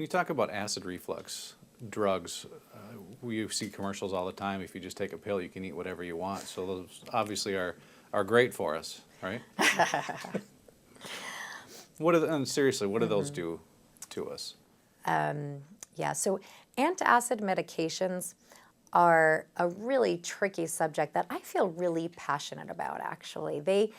Can you talk about acid reflux drugs? We see commercials all the time. If you just take a pill, you can eat whatever you want. So those obviously are great for us, right? And seriously, what do those do to us? Yeah, so antacid medications are a really tricky subject that I feel really passionate about, actually.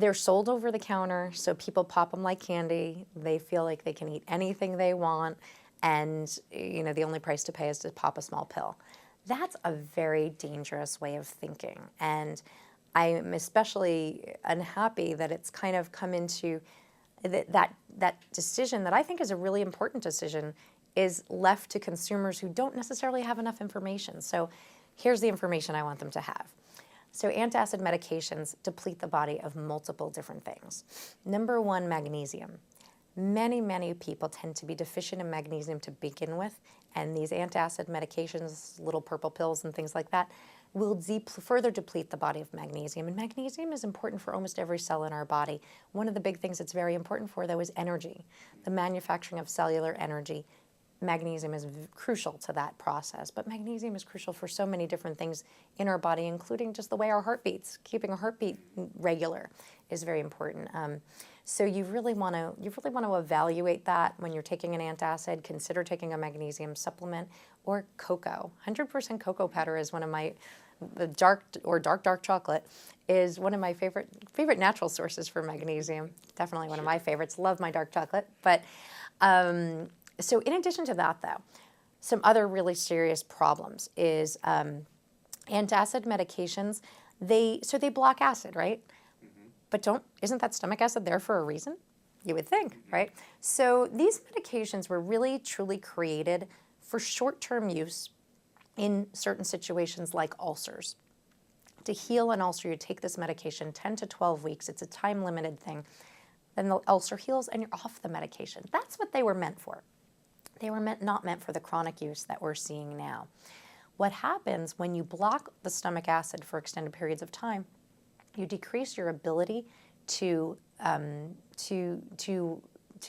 They're sold over the counter, so people pop them like candy. They feel like they can eat anything they want, and the only price to pay is to pop a small pill. That's a very dangerous way of thinking, and I am especially unhappy that it's kind of come into that decision that I think is a really important decision is left to consumers who don't necessarily have enough information. So here's the information I want them to have. So antacid medications deplete the body of multiple different things. Number one, magnesium. Many, many people tend to be deficient in magnesium to begin with, and these antacid medications, little purple pills and things like that, will further deplete the body of magnesium. And magnesium is important for almost every cell in our body. One of the big things it's very important for, though, is energy. The manufacturing of cellular energy. Magnesium is crucial to that process, but magnesium is crucial for so many different things in our body, including just the way our heart beats. Keeping a heartbeat regular is very important. So you really want to evaluate that when you're taking an antacid. Consider taking a magnesium supplement or cocoa. 100% cocoa powder is one of my dark chocolate is one of my favorite natural sources for magnesium. Definitely one of my favorites. Love my dark chocolate, but. So in addition to that, though, some other really serious problems is antacid medications. They block acid, right? But isn't that stomach acid there for a reason? You would think, right? So these medications were really truly created for short-term use in certain situations like ulcers. To heal an ulcer, you take this medication 10 to 12 weeks. It's a time-limited thing. Then the ulcer heals and you're off the medication. That's what they were meant for. They were not meant for the chronic use that we're seeing now. What happens when you block the stomach acid for extended periods of time, you decrease your ability to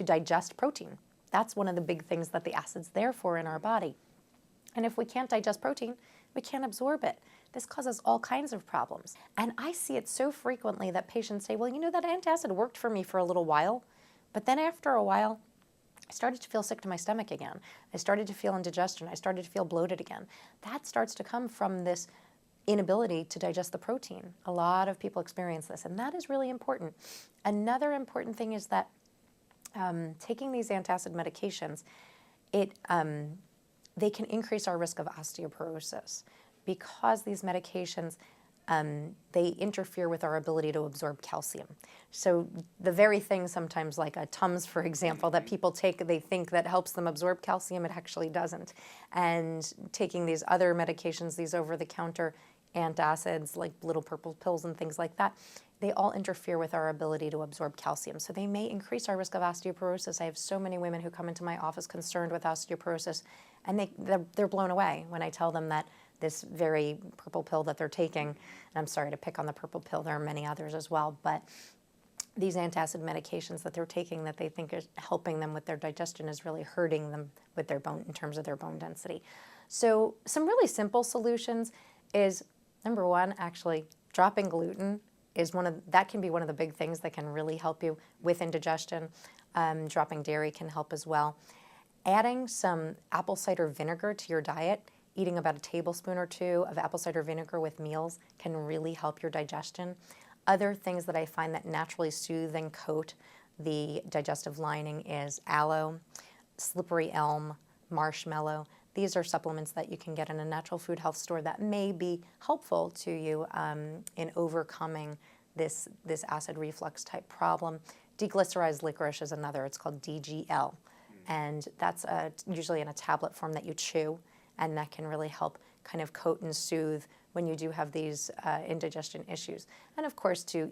digest protein. That's one of the big things that the acid's there for in our body. And if we can't digest protein, we can't absorb it. This causes all kinds of problems. And I see it so frequently that patients say, well, that antacid worked for me for a little while, but then after a while, I started to feel sick to my stomach again. I started to feel indigestion. I started to feel bloated again. That starts to come from this inability to digest the protein. A lot of people experience this, and that is really important. Another important thing is that taking these antacid medications, they can increase our risk of osteoporosis because these medications they interfere with our ability to absorb calcium. So the very thing sometimes like a Tums, for example, that people take, they think that helps them absorb calcium, it actually doesn't. And taking these other medications, these over-the-counter antacids, like little purple pills and things like that, they all interfere with our ability to absorb calcium. So they may increase our risk of osteoporosis. I have so many women who come into my office concerned with osteoporosis, and they're blown away when I tell them that this very purple pill that they're taking, and I'm sorry to pick on the purple pill, there are many others as well, but these antacid medications that they're taking that they think is helping them with their digestion is really hurting them with their bone, in terms of their bone density. So some really simple solutions is, number one, actually dropping gluten is that can be one of the big things that can really help you with indigestion. Dropping dairy can help as well. Adding some apple cider vinegar to your diet, eating about a tablespoon or two of apple cider vinegar with meals can really help your digestion. Other things that I find that naturally soothe and coat the digestive lining is aloe, slippery elm, marshmallow. These are supplements that you can get in a natural food health store that may be helpful to you in overcoming this acid reflux type problem. Deglycerized licorice is another. It's called DGL. And that's usually in a tablet form that you chew, and that can really help kind of coat and soothe when you do have these indigestion issues. And of course, to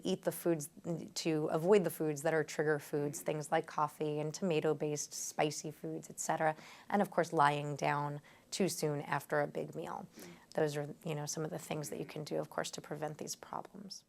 avoid the foods that are trigger foods, things like coffee and tomato-based spicy foods, etc. And of course, lying down too soon after a big meal. Those are, some of the things that you can do, of course, to prevent these problems.